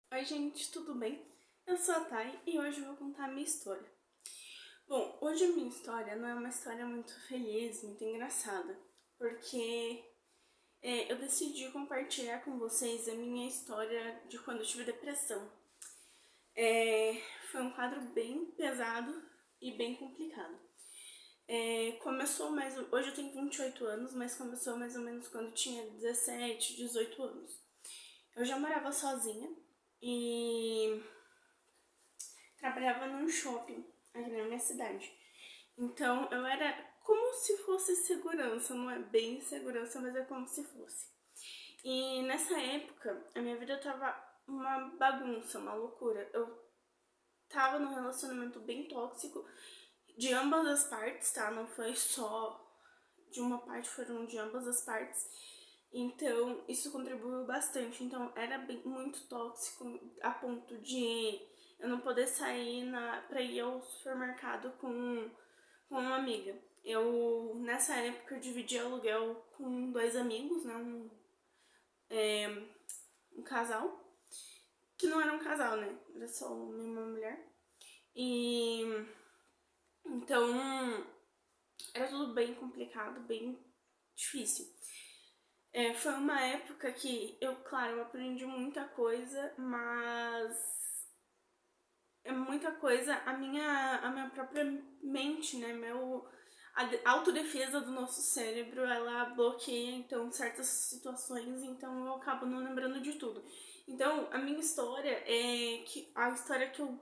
Oi gente, tudo bem? Eu sou a Thay e hoje eu vou contar a minha história. Bom, hoje a minha história não é uma história muito feliz, muito engraçada, porque eu decidi compartilhar com vocês a minha história de quando eu tive depressão. Foi um quadro bem pesado e bem complicado. Hoje eu tenho 28 anos, mas começou mais ou menos quando eu tinha 17, 18 anos. Eu já morava sozinha e trabalhava num shopping aqui na minha cidade. Então eu era como se fosse segurança, não é bem segurança, mas é como se fosse. E nessa época a minha vida tava uma bagunça, uma loucura. Eu tava num relacionamento bem tóxico de ambas as partes, tá? Não foi só de uma parte, foram de ambas as partes. Então, isso contribuiu bastante. Então, era muito tóxico a ponto de eu não poder sair pra ir ao supermercado com uma amiga. Nessa época, eu dividi aluguel com dois amigos, né? Um casal, que não era um casal, né? Era só uma mulher. E então, era tudo bem complicado, bem difícil. Foi uma época que claro, eu aprendi muita coisa, mas é muita coisa a minha própria mente, né? A autodefesa do nosso cérebro, ela bloqueia, então, certas situações, então eu acabo não lembrando de tudo. Então, a minha história a história que eu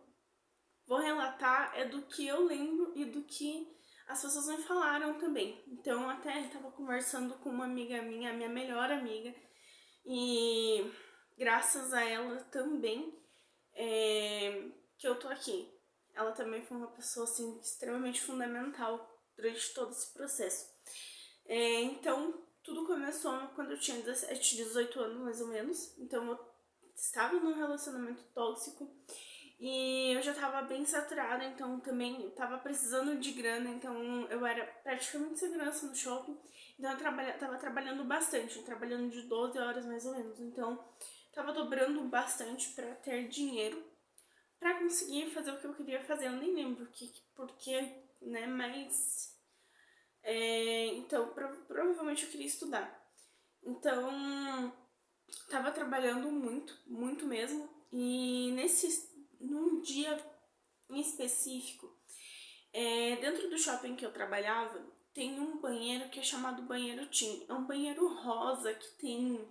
vou relatar é do que eu lembro e do que as pessoas me falaram também. Então, até estava conversando com uma amiga minha, a minha melhor amiga, e graças a ela também que eu tô aqui. Ela também foi uma pessoa assim extremamente fundamental durante todo esse processo. Então, tudo começou quando eu tinha 17, 18 anos mais ou menos. Então, eu estava num relacionamento tóxico e eu já tava bem saturada, então também eu tava precisando de grana, então eu era praticamente segurança no shopping, então tava trabalhando bastante, trabalhando de 12 horas mais ou menos, então tava dobrando bastante pra ter dinheiro pra conseguir fazer o que eu queria fazer. Eu nem lembro porque, né, mas então provavelmente eu queria estudar. Então tava trabalhando muito, muito mesmo, e num dia em específico, dentro do shopping que eu trabalhava, tem um banheiro que é chamado banheiro Tim. É um banheiro rosa que tem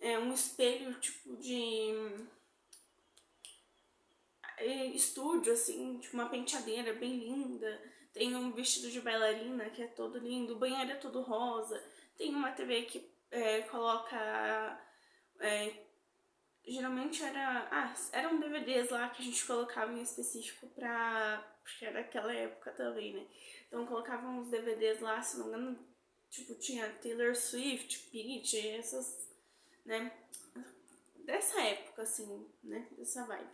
um espelho tipo de estúdio, assim, tipo uma penteadeira bem linda. Tem um vestido de bailarina que é todo lindo. O banheiro é todo rosa. Tem uma TV que coloca geralmente eram DVDs lá que a gente colocava em específico porque era aquela época também, né? Então colocava uns DVDs lá, se não me engano, tipo, tinha Taylor Swift, Peach, essas, né? Dessa época, assim, né? Dessa vibe.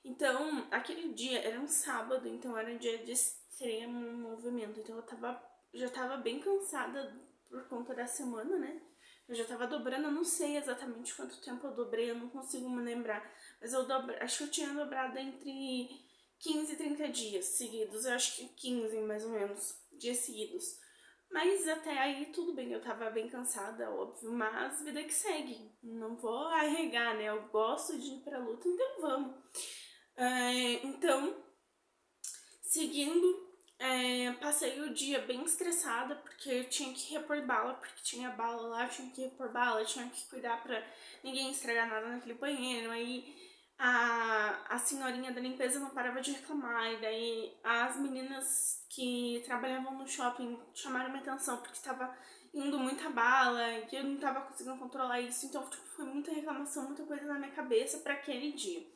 Então, aquele dia era um sábado, então era um dia de extremo movimento. Então já tava bem cansada por conta da semana, né? Eu já tava dobrando, eu não sei exatamente quanto tempo eu dobrei, eu não consigo me lembrar. Mas acho que eu tinha dobrado entre 15 e 30 dias seguidos. Eu acho que 15 mais ou menos, dias seguidos. Mas até aí tudo bem, eu tava bem cansada, óbvio, mas vida que segue. Não vou arregar, né? Eu gosto de ir pra luta, então vamos. Então, seguindo, passei o dia bem estressada porque eu tinha que repor bala, porque tinha bala lá, eu tinha que repor bala, tinha que cuidar pra ninguém estragar nada naquele banheiro. Aí a senhorinha da limpeza não parava de reclamar, e daí as meninas que trabalhavam no shopping chamaram minha atenção porque estava indo muita bala e eu não estava conseguindo controlar isso, então tipo, foi muita reclamação, muita coisa na minha cabeça para aquele dia.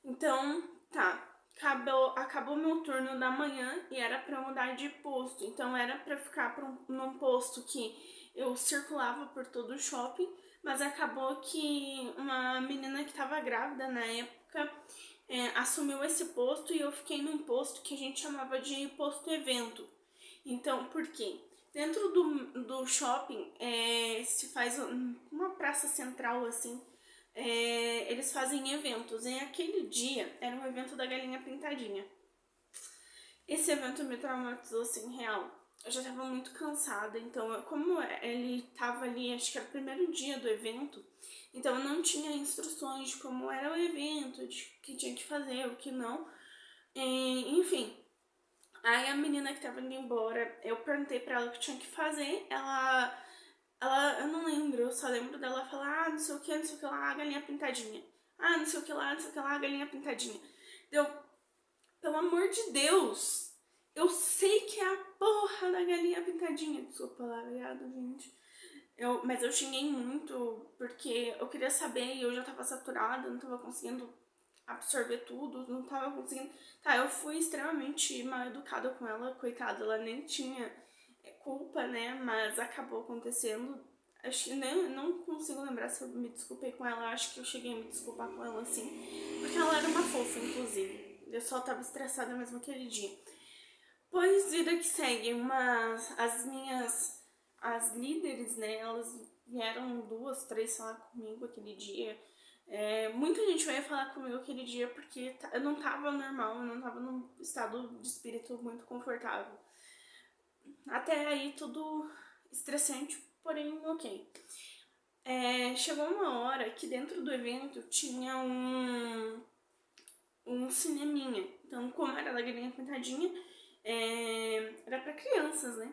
Então, tá. Acabou meu turno da manhã e era pra mudar de posto. Então era pra ficar num posto que eu circulava por todo o shopping, mas acabou que uma menina que tava grávida na época assumiu esse posto e eu fiquei num posto que a gente chamava de posto evento. Então, por quê? Dentro do shopping se faz uma praça central assim, eles fazem eventos. E aquele dia era um evento da galinha pintadinha. Esse evento me traumatizou assim, real. Eu já tava muito cansada, então como ele tava ali, acho que era o primeiro dia do evento, então eu não tinha instruções de como era o evento, de o que tinha que fazer, o que não. Enfim, aí a menina que tava indo embora, eu perguntei pra ela o que tinha que fazer, eu não lembro, eu só lembro dela falar, não sei o que, não sei o que lá, a galinha pintadinha. Ah, não sei o que lá, não sei o que lá, a galinha pintadinha. Deu, pelo amor de Deus, eu sei que é a porra da galinha pintadinha. Desculpa lá, obrigada, gente. Mas eu xinguei muito, porque eu queria saber e eu já tava saturada, não tava conseguindo absorver tudo, não tava conseguindo. Tá, eu fui extremamente mal educada com ela, coitada, ela nem tinha culpa, né? Mas acabou acontecendo. Acho que nem, não consigo lembrar se eu me desculpei com ela, acho que eu cheguei a me desculpar com ela assim, porque ela era uma fofa, inclusive. Eu só tava estressada mesmo aquele dia. Pois vida que segue, as líderes, né, elas vieram 2, 3 falar comigo aquele dia. Muita gente veio falar comigo aquele dia porque eu não tava normal, eu não tava num estado de espírito muito confortável. Até aí tudo estressante, porém ok. Chegou uma hora que dentro do evento tinha um cineminha. Então, como era da galinha pintadinha, era para crianças, né?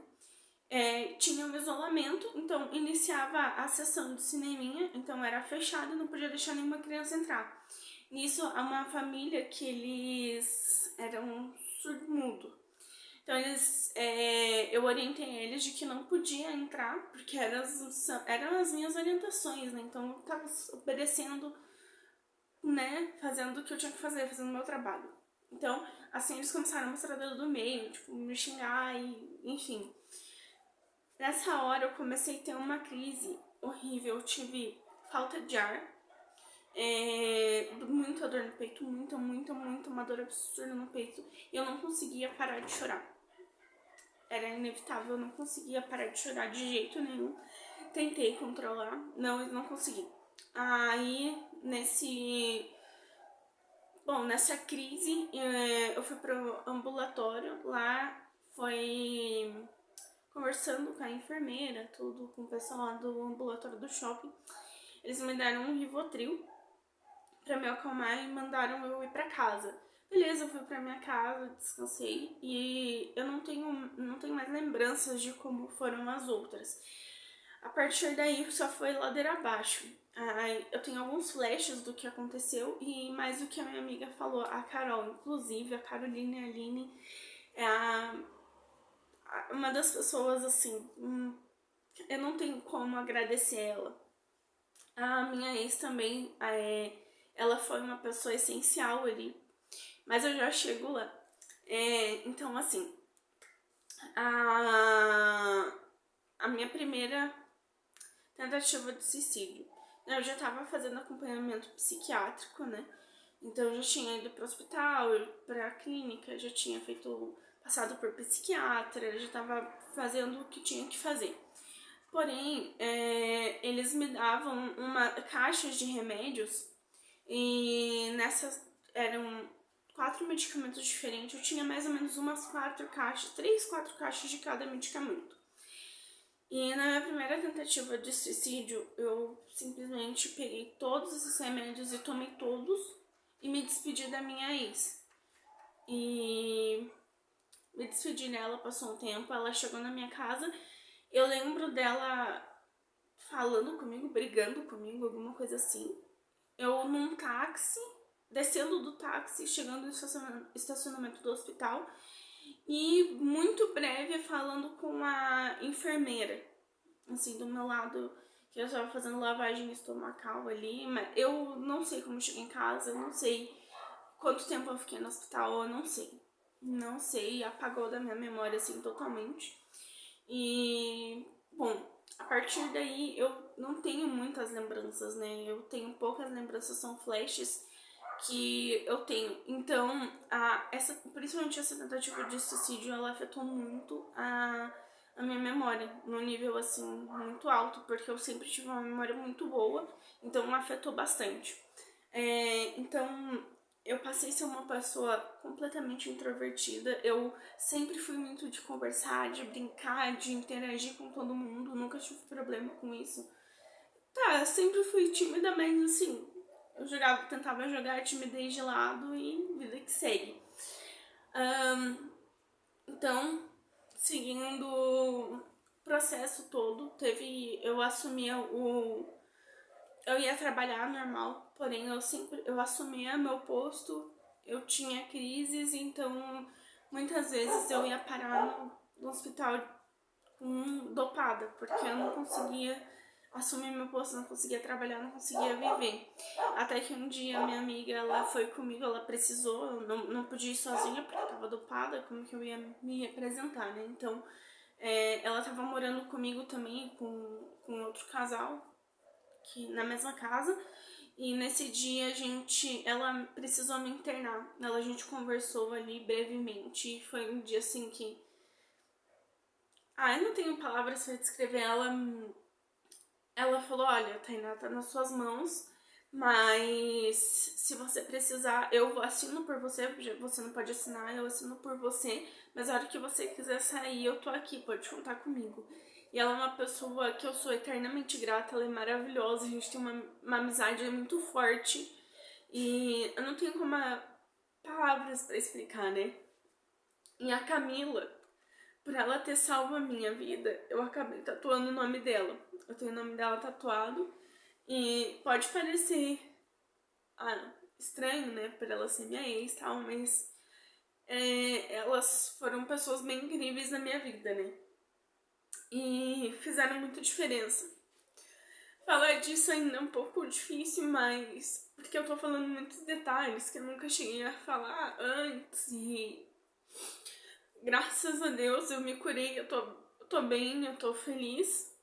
Tinha um isolamento, então iniciava a sessão de cineminha, então era fechado e não podia deixar nenhuma criança entrar. Nisso, há uma família que eles eram surdo-mudo. Então eu orientei eles de que não podia entrar, porque eram as minhas orientações, né? Então eu tava obedecendo, né? Fazendo o que eu tinha que fazer, fazendo o meu trabalho. Então, assim, eles começaram a mostrar o dedo do meio, tipo, me xingar e enfim. Nessa hora eu comecei a ter uma crise horrível, eu tive falta de ar, muita dor no peito, muita, uma dor absurda no peito, e eu não conseguia parar de chorar. Era inevitável, eu não conseguia parar de chorar de jeito nenhum. Tentei controlar, não consegui. Aí, nessa crise, eu fui pro ambulatório, lá foi conversando com a enfermeira, tudo, com o pessoal lá do ambulatório do shopping. Eles me deram um Rivotril pra me acalmar e mandaram eu ir pra casa. Beleza, eu fui pra minha casa, descansei e eu não tenho mais lembranças de como foram as outras. A partir daí só foi ladeira abaixo. Eu tenho alguns flashes do que aconteceu e mais o que a minha amiga falou, a Carol, inclusive, a Caroline e a Aline, uma das pessoas assim, eu não tenho como agradecer ela. A minha ex também, ela foi uma pessoa essencial ali, mas eu já chego lá. Então, assim, a minha primeira tentativa de suicídio, eu já estava fazendo acompanhamento psiquiátrico, né? Então eu já tinha ido para o hospital, para a clínica, já tinha passado por psiquiatra, já estava fazendo o que tinha que fazer. Porém, eles me davam caixas de remédios e nessas eram 4 medicamentos diferentes. Eu tinha mais ou menos umas 4 caixas, 3, 4 caixas de cada medicamento. E na minha primeira tentativa de suicídio, eu simplesmente peguei todos esses remédios e tomei todos e me despedi da minha ex. E me despedi dela, passou um tempo, ela chegou na minha casa. Eu lembro dela falando comigo, brigando comigo, alguma coisa assim. Eu num táxi, descendo do táxi, chegando no estacionamento do hospital e muito breve falando com a enfermeira, assim, do meu lado, que eu estava fazendo lavagem estomacal ali, mas eu não sei como cheguei em casa, eu não sei quanto tempo eu fiquei no hospital, eu não sei. Não sei, apagou da minha memória, assim, totalmente. E, bom, a partir daí eu não tenho muitas lembranças, né? Eu tenho poucas lembranças, são flashes que eu tenho. Então, principalmente essa tentativa de suicídio, ela afetou muito a minha memória num nível assim muito alto, porque eu sempre tive uma memória muito boa, então afetou bastante. Então eu passei a ser uma pessoa completamente introvertida. Eu sempre fui muito de conversar, de brincar, de interagir com todo mundo, nunca tive problema com isso. Tá, eu sempre fui tímida, mas assim, tentava jogar a timidez de lado e vida que segue. Então, seguindo o processo todo, eu assumia eu ia trabalhar normal, porém eu assumia meu posto, eu tinha crises, então muitas vezes eu ia parar no hospital dopada, porque eu não conseguia assumir meu posto, não conseguia trabalhar, não conseguia viver. Até que um dia minha amiga, ela foi comigo, ela precisou, eu não podia ir sozinha porque eu tava dopada, como que eu ia me representar, né? Então, ela tava morando comigo também, com outro casal, que na mesma casa. E nesse dia ela precisou me internar. A gente conversou ali brevemente. E foi um dia assim que, eu não tenho palavras para descrever. Ela falou: olha, Tainá, tá nas suas mãos, mas se você precisar, eu assino por você. Você não pode assinar, eu assino por você, mas a hora que você quiser sair, eu tô aqui, pode contar comigo. E ela é uma pessoa que eu sou eternamente grata, ela é maravilhosa, a gente tem uma amizade muito forte. E eu não tenho palavras para explicar, né? E a Camila, por ela ter salvo a minha vida, eu acabei tatuando o nome dela. Eu tenho o nome dela tatuado. E pode parecer estranho, né? Por ela ser minha ex e tal, mas elas foram pessoas bem incríveis na minha vida, né? E fizeram muita diferença. Falar disso ainda é um pouco difícil, mas porque eu tô falando muitos detalhes que eu nunca cheguei a falar antes. E graças a Deus eu me curei, eu tô bem, eu tô feliz.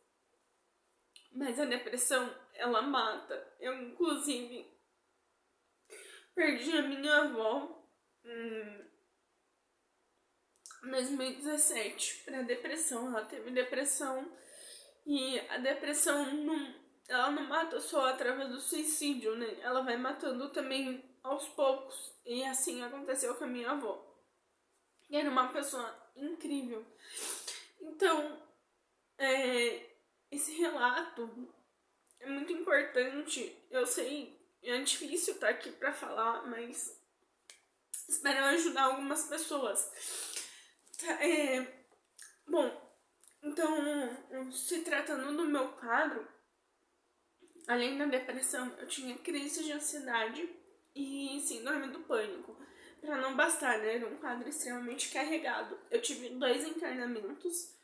Mas a depressão, ela mata. Eu, inclusive, perdi a minha avó em 2017 pra depressão. Ela teve depressão e a depressão ela não mata só através do suicídio, né? Ela vai matando também aos poucos. E assim aconteceu com a minha avó. E era uma pessoa incrível. Então, esse relato é muito importante. Eu sei, é difícil estar aqui pra falar, mas espero ajudar algumas pessoas. Bom, então, se tratando do meu quadro, além da depressão, eu tinha crise de ansiedade e síndrome do pânico. Pra não bastar, né? Era um quadro extremamente carregado. Eu tive 2 internamentos.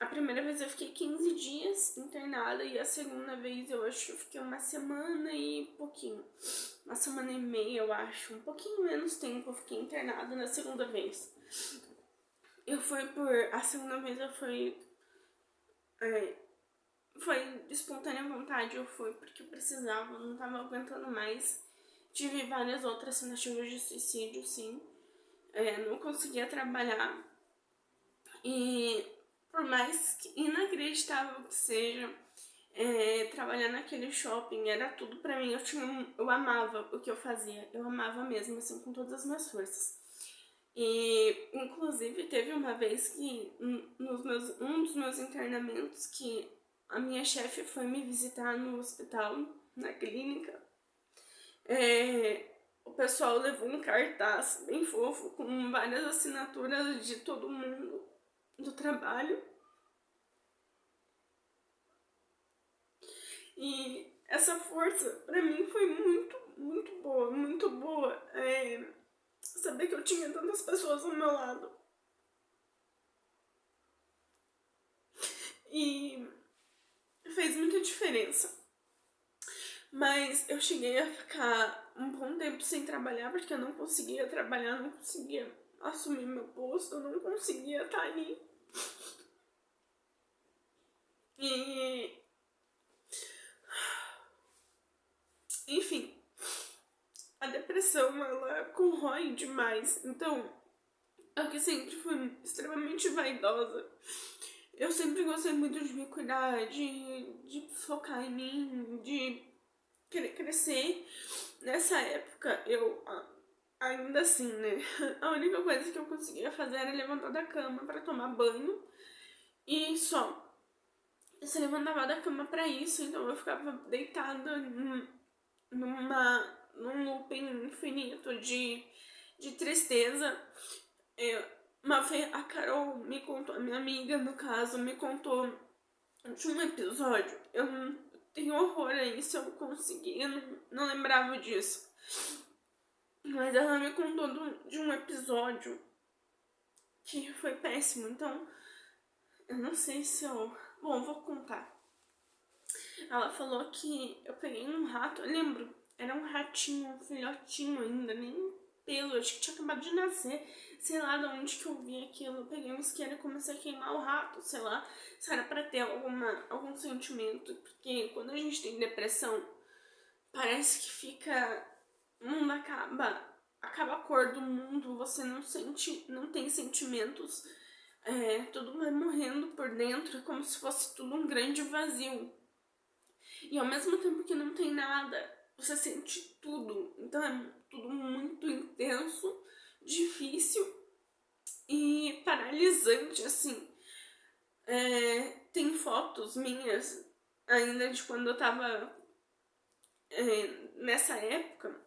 A primeira vez eu fiquei 15 dias internada e a segunda vez eu acho que eu fiquei uma semana e pouquinho. Uma semana e meia, eu acho. Um pouquinho menos tempo eu fiquei internada na segunda vez. A segunda vez eu fui. Foi de espontânea vontade, eu fui porque eu precisava, eu não tava aguentando mais. Tive várias outras tentativas de suicídio, sim. Não conseguia trabalhar. E por mais inacreditável que seja, trabalhar naquele shopping era tudo pra mim. Eu amava o que eu fazia, eu amava mesmo, assim, com todas as minhas forças. E, inclusive, teve uma vez que, um dos meus internamentos, que a minha chefe foi me visitar no hospital, na clínica. O pessoal levou um cartaz bem fofo, com várias assinaturas de todo mundo do trabalho. E essa força, pra mim, foi muito, muito boa, muito boa. Saber que eu tinha tantas pessoas ao meu lado. E fez muita diferença. Mas eu cheguei a ficar um bom tempo sem trabalhar, porque eu não conseguia trabalhar, não conseguia assumir meu posto, eu não conseguia estar ali. E enfim, a depressão, ela corrói demais. Então, Eu que sempre fui extremamente vaidosa. Eu sempre gostei muito de me cuidar, de focar em mim, de querer crescer. Nessa época, eu ainda assim, né? A única coisa que eu conseguia fazer era levantar da cama pra tomar banho e só. Eu se levantava da cama pra isso, então eu ficava deitada num looping infinito de tristeza. Uma vez a Carol me contou, a minha amiga no caso, me contou de um episódio. Eu tenho horror a isso, eu consegui, eu não lembrava disso. Mas ela me contou de um episódio que foi péssimo, então eu não sei se eu. Bom, vou contar. Ela falou que eu peguei um rato, eu lembro, era um ratinho, um filhotinho ainda, nem pelo, acho que tinha acabado de nascer, sei lá de onde que eu vi aquilo. Eu peguei um isqueiro e comecei a queimar o rato, sei lá, se era pra ter algum sentimento, porque quando a gente tem depressão, parece que fica, o mundo acaba a cor do mundo, você não sente, não tem sentimentos, tudo vai morrendo por dentro, é como se fosse tudo um grande vazio. E ao mesmo tempo que não tem nada, você sente tudo. Então é tudo muito intenso, difícil e paralisante, assim. Tem fotos minhas ainda de quando eu tava nessa época.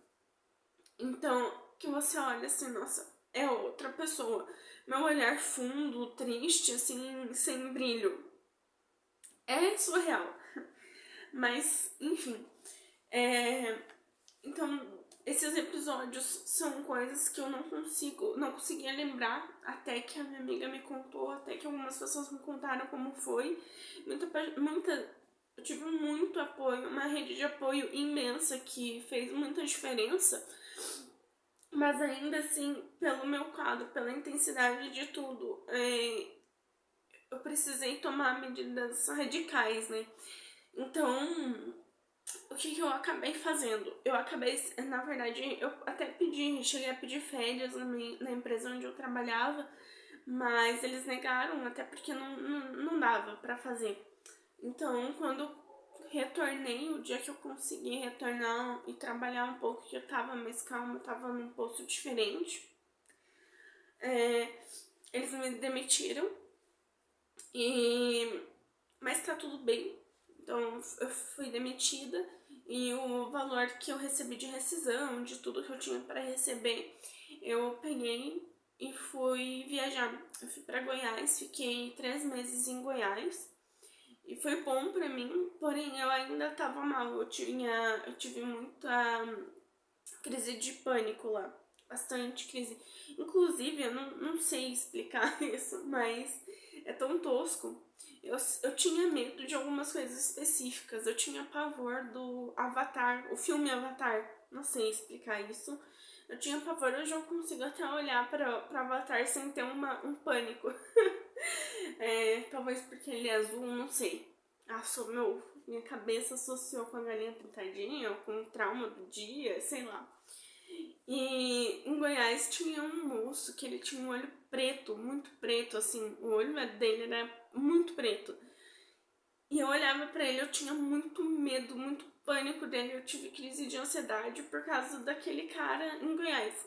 Então, que você olha assim, nossa, é outra pessoa. Meu olhar fundo, triste, assim, sem brilho. É surreal. Mas, enfim. Então, esses episódios são coisas que eu não conseguia lembrar até que a minha amiga me contou, até que algumas pessoas me contaram como foi. Eu tive muito apoio, uma rede de apoio imensa que fez muita diferença. Mas ainda assim, pelo meu quadro, pela intensidade de tudo, eu precisei tomar medidas radicais, né? Então, o que eu acabei fazendo? Eu acabei, na verdade, eu até cheguei a pedir férias na empresa onde eu trabalhava, mas eles negaram, até porque não dava pra fazer. Então, quando retornei, o dia que eu consegui retornar e trabalhar um pouco, que eu tava mais calma, eu tava num posto diferente, eles me demitiram, mas tá tudo bem. Então, eu fui demitida e o valor que eu recebi de rescisão, de tudo que eu tinha para receber, eu peguei e fui viajar. Eu fui para Goiás, fiquei 3 meses em Goiás e foi bom para mim, porém eu ainda tava mal. Eu tive muita crise de pânico lá, bastante crise. Inclusive, eu não sei explicar isso, mas é tão tosco. Eu tinha medo de algumas coisas específicas. Eu tinha pavor do Avatar, o filme Avatar. Não sei explicar isso. Eu tinha pavor, hoje eu consigo até olhar pra Avatar sem ter um pânico. Talvez porque ele é azul, não sei. Minha cabeça associou com a galinha pintadinha, ou com o trauma do dia, sei lá. E em Goiás tinha um moço que ele tinha um olho preto, muito preto, assim, o olho dele era muito preto. E eu olhava pra ele, eu tinha muito medo, muito pânico dele, eu tive crise de ansiedade por causa daquele cara em Goiás.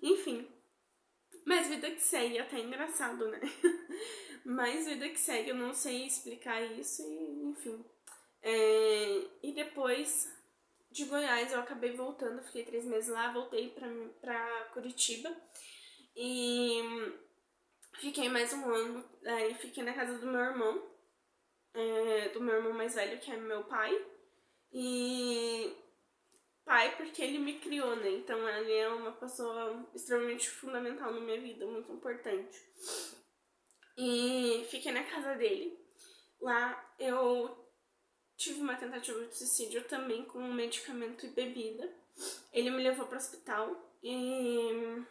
Enfim, mas vida que segue, até engraçado, né? Mas vida que segue, eu não sei explicar isso e enfim. E depois de Goiás eu acabei voltando, fiquei 3 meses lá, voltei pra Curitiba e fiquei mais um ano, aí fiquei na casa do meu irmão mais velho, que é meu pai, e pai porque ele me criou, né, então ele é uma pessoa extremamente fundamental na minha vida, muito importante. E fiquei na casa dele, lá eu tive uma tentativa de suicídio também com medicamento e bebida. Ele me levou para o hospital e...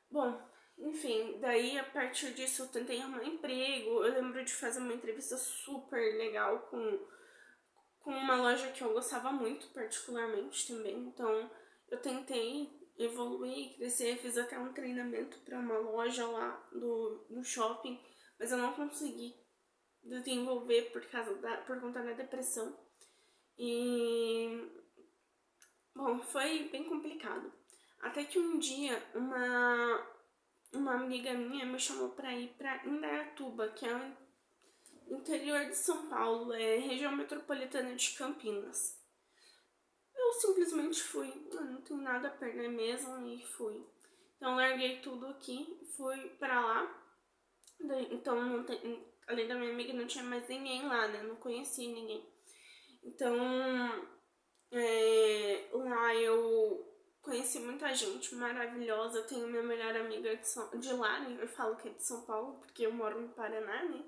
Bom, enfim, daí a partir disso eu tentei arrumar emprego. Eu lembro de fazer uma entrevista super legal com uma loja que eu gostava muito, particularmente também. Então eu tentei evoluir, crescer. Fiz até um treinamento para uma loja lá do shopping, mas eu não consegui desenvolver por conta da depressão. E, bom, foi bem complicado. Até que um dia uma amiga minha me chamou para ir para Indaiatuba, que é o interior de São Paulo, é região metropolitana de Campinas. Eu simplesmente fui, não tenho nada a perder mesmo, e fui. Então larguei tudo aqui, fui pra lá. Então não tem, além da minha amiga não tinha mais ninguém lá, né? Não conhecia ninguém. Então lá eu conheci muita gente maravilhosa. Eu tenho minha melhor amiga de lá, né? Eu falo que é de São Paulo, porque eu moro no Paraná, né?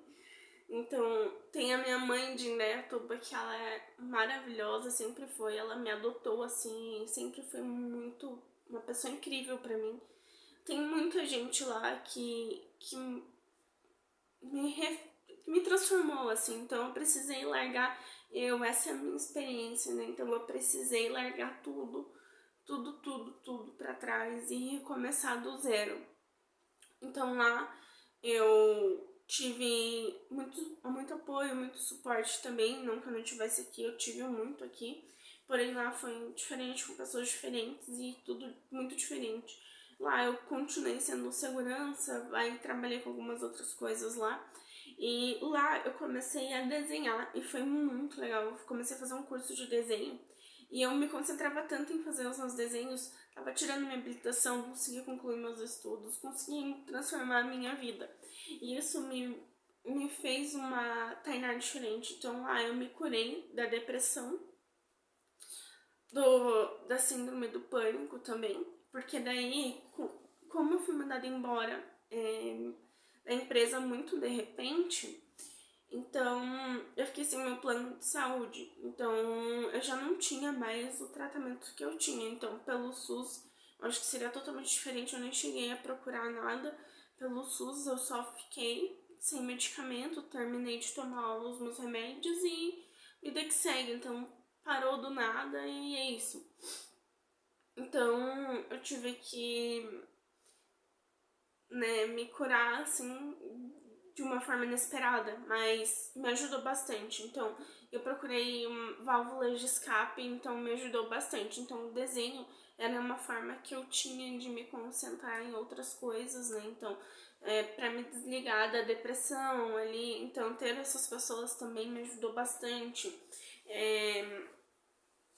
Então, tem a minha mãe de Indaiatuba, que ela é maravilhosa, sempre foi. Ela me adotou, assim, sempre foi uma pessoa incrível pra mim. Tem muita gente lá que me transformou, assim. Então, eu precisei largar, essa é a minha experiência, né? Então, eu precisei largar tudo pra trás e recomeçar do zero. Então, lá eu tive muito apoio, muito suporte também. Não que eu não tivesse aqui, eu tive muito aqui. Porém, lá foi diferente, com pessoas diferentes e tudo muito diferente. Lá eu continuei sendo segurança, aí trabalhei com algumas outras coisas lá. E lá eu comecei a desenhar e foi muito legal. Eu comecei a fazer um curso de desenho e eu me concentrava tanto em fazer os meus desenhos, tava tirando minha habilitação, consegui concluir meus estudos, consegui transformar a minha vida. E isso me fez uma Tainá diferente. Então lá eu me curei da depressão, da síndrome do pânico também, porque daí, como eu fui mandada embora da empresa muito de repente, então eu fiquei sem meu plano de saúde. Então eu já não tinha mais o tratamento que eu tinha. Então pelo SUS, eu acho que seria totalmente diferente. Eu nem cheguei a procurar nada pelo SUS, eu só fiquei sem medicamento, terminei de tomar os meus remédios e vida que segue. Então parou do nada e é isso. Então eu tive que, né, me curar assim de uma forma inesperada, mas me ajudou bastante. Então eu procurei válvulas de escape, então me ajudou bastante. Então o desenho era uma forma que eu tinha de me concentrar em outras coisas, né? Então para me desligar da depressão ali, então ter essas pessoas também me ajudou bastante.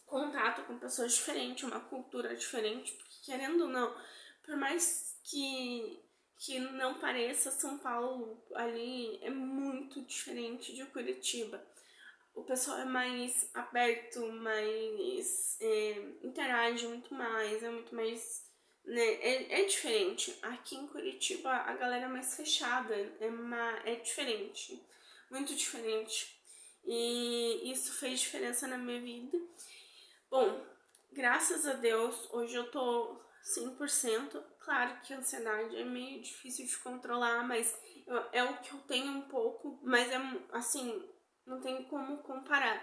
Contato com pessoas diferentes, uma cultura diferente, porque querendo ou não, por mais que não pareça, São Paulo ali é muito diferente de Curitiba. O pessoal é mais aberto, mais interage muito mais, é muito mais, né, é diferente. Aqui em Curitiba a galera é mais fechada, é diferente, muito diferente. E isso fez diferença na minha vida. Bom, graças a Deus, hoje eu tô 100%. Claro que a ansiedade é meio difícil de controlar, mas é o que eu tenho um pouco, mas é assim, não tem como comparar.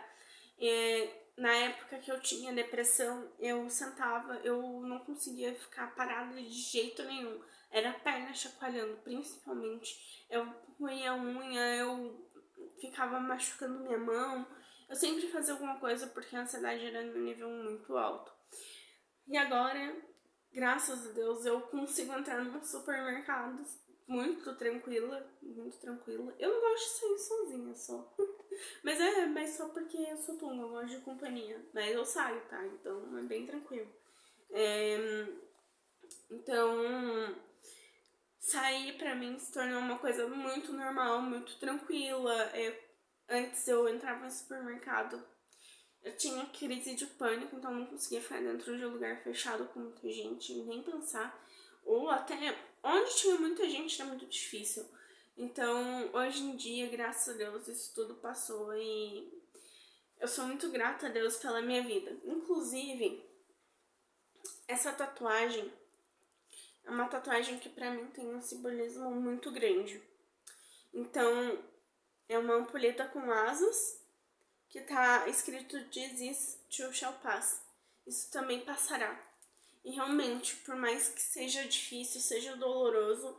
Na época que eu tinha depressão, eu sentava, eu não conseguia ficar parada de jeito nenhum. Era a perna chacoalhando, principalmente. Eu roía a unha, eu ficava machucando minha mão. Eu sempre fazia alguma coisa porque a ansiedade era num nível muito alto. E agora, graças a Deus, eu consigo entrar num supermercado muito tranquila, muito tranquila. Eu não gosto de sair sozinha só. Mas só porque eu sou tunga, eu gosto de companhia. Mas eu saio, tá? Então é bem tranquilo. Então, sair pra mim se tornou uma coisa muito normal, muito tranquila. Antes eu entrava no supermercado, eu tinha crise de pânico, então não conseguia ficar dentro de um lugar fechado com muita gente, nem pensar. Ou até onde tinha muita gente era muito difícil. Então, hoje em dia, graças a Deus, isso tudo passou e eu sou muito grata a Deus pela minha vida. Inclusive, essa tatuagem é uma tatuagem que pra mim tem um simbolismo muito grande. Então, é uma ampulheta com asas que tá escrito "This is to shall pass". Isso também passará. E realmente, por mais que seja difícil, seja doloroso,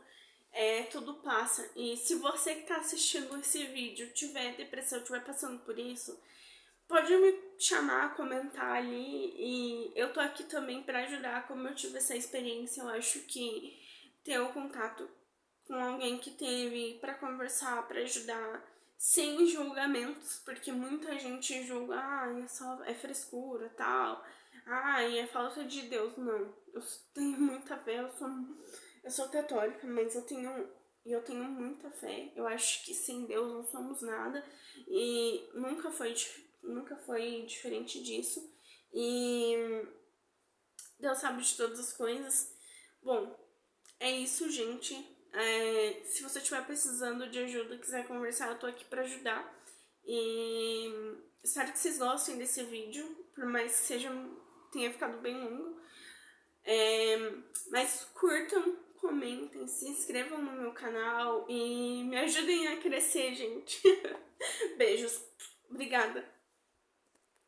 tudo passa. E se você que tá assistindo esse vídeo tiver depressão, tiver passando por isso, pode me chamar, comentar ali, e eu tô aqui também pra ajudar. Como eu tive essa experiência, eu acho que ter o contato com alguém que teve pra conversar, pra ajudar, sem julgamentos, porque muita gente julga, é frescura, tal, é falta de Deus. Não, eu tenho muita fé, eu sou católica, mas eu tenho muita fé. Eu acho que sem Deus não somos nada, e nunca foi diferente disso. E Deus sabe de todas as coisas. Bom, é isso, gente. Se você estiver precisando de ajuda, quiser conversar, eu tô aqui pra ajudar. E espero que vocês gostem desse vídeo, por mais que tenha ficado bem longo. Mas curtam, comentem, se inscrevam no meu canal e me ajudem a crescer, gente. Beijos. Obrigada.